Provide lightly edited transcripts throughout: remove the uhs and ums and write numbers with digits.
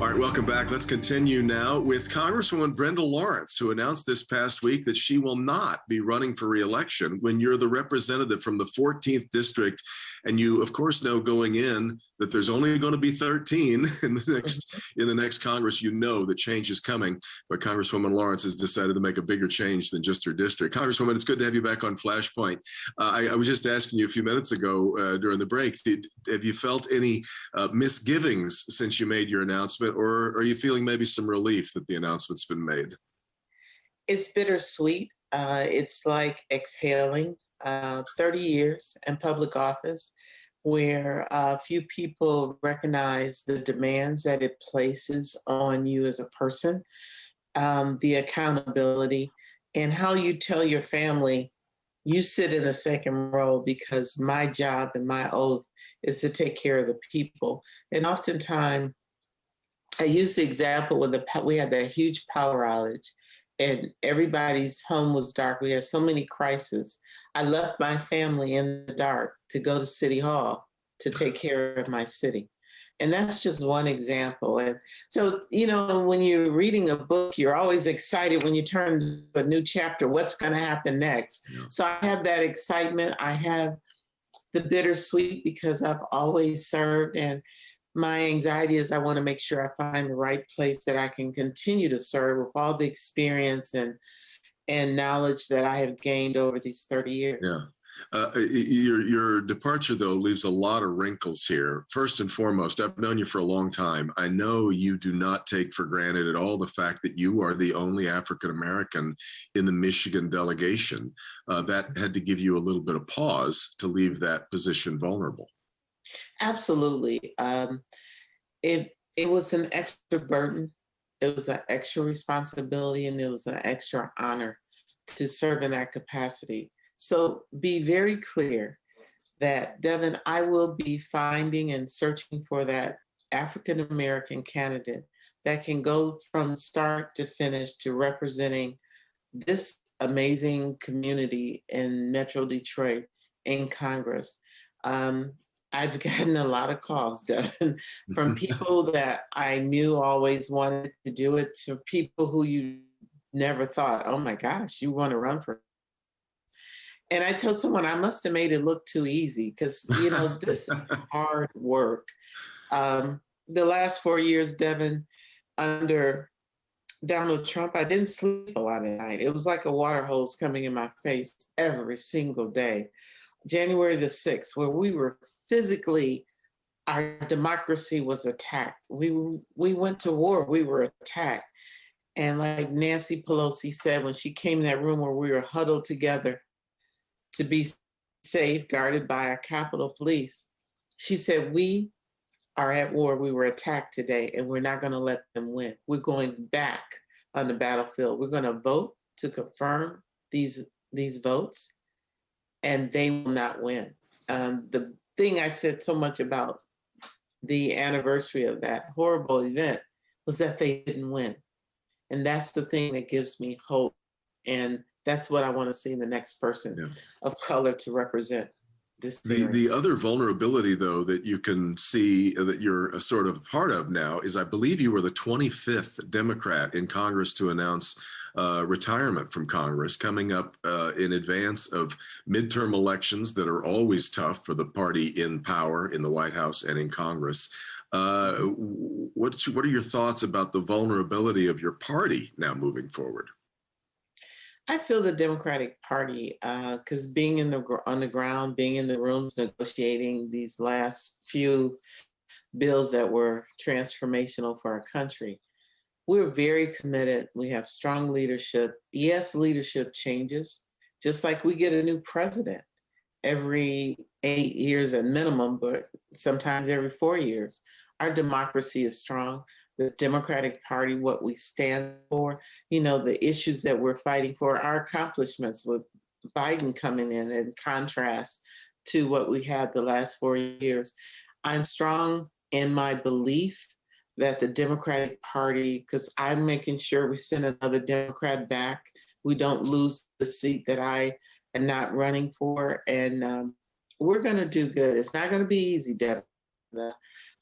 All right, welcome back. Let's continue now with Congresswoman Brenda Lawrence, who announced this past week that she will not be running for re-election. When you're the representative from the 14th district, and you, of course, know going in that there's only going to be 13 in the next Congress, you know that change is coming. But Congresswoman Lawrence has decided to make a bigger change than just her district. Congresswoman, it's good to have you back on Flashpoint. I was just asking you a few minutes ago during the break, have you felt any misgivings since you made your announcement? Or are you feeling maybe some relief that the announcement's been made? It's bittersweet. It's like exhaling 30 years in public office where few people recognize the demands that it places on you as a person, the accountability, and how you tell your family, you sit in a second row because my job and my oath is to take care of the people. And oftentimes, I use the example when we had that huge power outage and everybody's home was dark. We had so many crises. I left my family in the dark to go to City Hall to take care of my city. And that's just one example. And so, when you're reading a book, you're always excited when you turn to a new chapter, what's going to happen next? Yeah. So I have that excitement. I have the bittersweet because I've always served, and my anxiety is I want to make sure I find the right place that I can continue to serve with all the experience and knowledge that I have gained over these 30 years. Yeah. Your departure, though, leaves a lot of wrinkles here. First and foremost, I've known you for a long time. I know you do not take for granted at all the fact that you are the only African-American in the Michigan delegation. That had to give you a little bit of pause to leave that position vulnerable. Absolutely. It was an extra burden. It was an extra responsibility, and it was an extra honor to serve in that capacity. So be very clear that, Devin, I will be finding and searching for that African-American candidate that can go from start to finish to representing this amazing community in Metro Detroit in Congress. I've gotten a lot of calls, Devin, from people that I knew always wanted to do it to people who you never thought, oh my gosh, you want to run for. And I told someone I must have made it look too easy because, this is hard work. The last 4 years, Devin, under Donald Trump, I didn't sleep a lot at night. It was like a water hose coming in my face every single day. January the 6th, where we were physically, our democracy was attacked. We went to war, we were attacked. And like Nancy Pelosi said, when she came in that room where we were huddled together to be safe, guarded by our Capitol Police, she said, we are at war, we were attacked today, and we're not gonna let them win. We're going back on the battlefield. We're gonna vote to confirm these votes, and they will not win. The thing I said so much about the anniversary of that horrible event was that they didn't win. And that's the thing that gives me hope. And that's what I want to see in the next person of color to represent this. The other vulnerability, though, that you can see that you're a sort of part of now is I believe you were the 25th Democrat in Congress to announce retirement from Congress coming up in advance of midterm elections that are always tough for the party in power in the White House and in Congress. What are your thoughts about the vulnerability of your party now moving forward? I feel the Democratic Party, because being on the ground, being in the rooms, negotiating these last few bills that were transformational for our country, we're very committed. We have strong leadership. Yes, leadership changes, just like we get a new president every 8 years at minimum, but sometimes every 4 years. Our democracy is strong. The Democratic Party, what we stand for, the issues that we're fighting for, our accomplishments with Biden coming in contrast to what we had the last 4 years. I'm strong in my belief that the Democratic Party, because I'm making sure we send another Democrat back, we don't lose the seat that I am not running for, and we're going to do good. It's not going to be easy, Deb.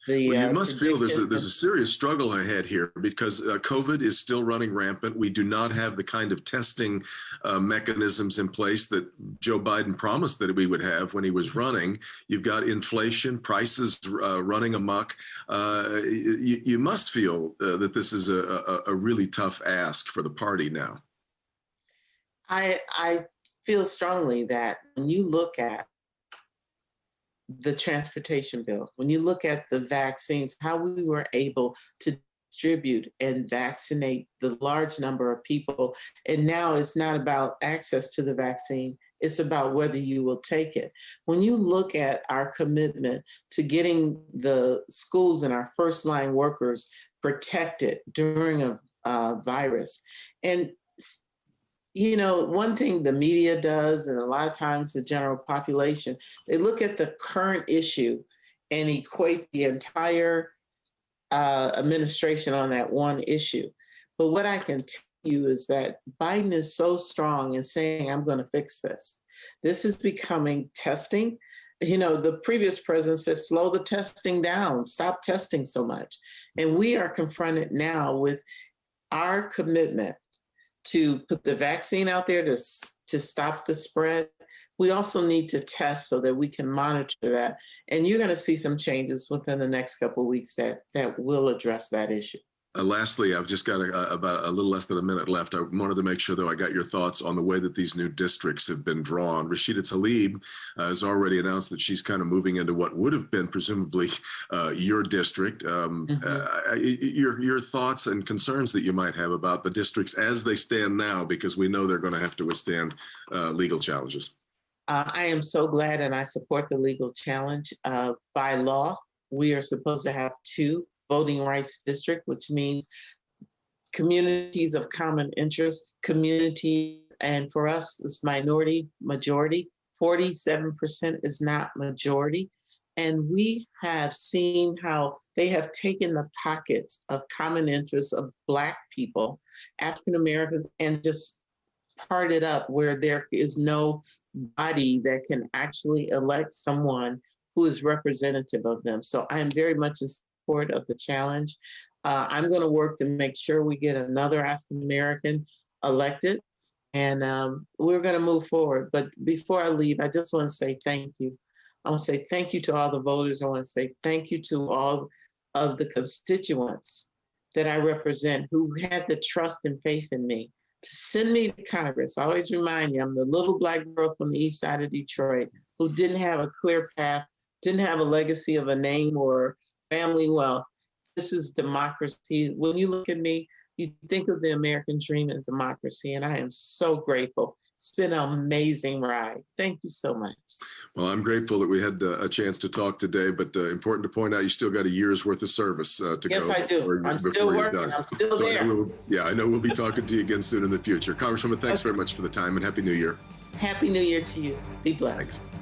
The Well, you must feel there's prediction. a serious struggle ahead here because COVID is still running rampant. We do not have the kind of testing mechanisms in place that Joe Biden promised that we would have when he was running. You've got inflation, prices running amok. You must feel that this is a really tough ask for the party now. I feel strongly that when you look at the transportation bill, when you look at the vaccines, how we were able to distribute and vaccinate the large number of people. And now it's not about access to the vaccine, it's about whether you will take it. When you look at our commitment to getting the schools and our first line workers protected during a virus, and you know, one thing the media does, and a lot of times the general population, they look at the current issue and equate the entire administration on that one issue. But what I can tell you is that Biden is so strong in saying, I'm going to fix this. This is becoming testing. You know, the previous president said, slow the testing down, stop testing so much. And we are confronted now with our commitment to put the vaccine out there to stop the spread. We also need to test so that we can monitor that. And you're going to see some changes within the next couple of weeks that will address that issue. Lastly, I've just got about a little less than a minute left. I wanted to make sure, though, I got your thoughts on the way that these new districts have been drawn. Rashida Tlaib has already announced that she's kind of moving into what would have been presumably your district. Your thoughts and concerns that you might have about the districts as they stand now, because we know they're going to have to withstand legal challenges. I am so glad, and I support the legal challenge. By law, we are supposed to have 2 voting rights district, which means communities of common interest, communities, and for us, it's minority, majority. 47% is not majority. And we have seen how they have taken the pockets of common interests of Black people, African Americans, and just parted up where there is no body that can actually elect someone who is representative of them. So I am very much in support of the challenge. I'm going to work to make sure we get another African American elected, and we're going to move forward. But before I leave, I just want to say thank you. I want to say thank you to all the voters. I want to say thank you to all of the constituents that I represent who had the trust and faith in me to send me to Congress. I always remind you, I'm the little Black girl from the east side of Detroit who didn't have a clear path, didn't have a legacy of a name or family wealth. This is democracy. When you look at me, you think of the American dream and democracy, and I am so grateful. It's been an amazing ride. Thank you so much. Well, I'm grateful that we had a chance to talk today, but important to point out you still got a year's worth of service to go. Yes, I do. I'm still working. I'm still there. I know we'll be talking to you again soon in the future. Congresswoman, thanks very much for the time, and Happy New Year. Happy New Year to you. Be blessed. Thanks.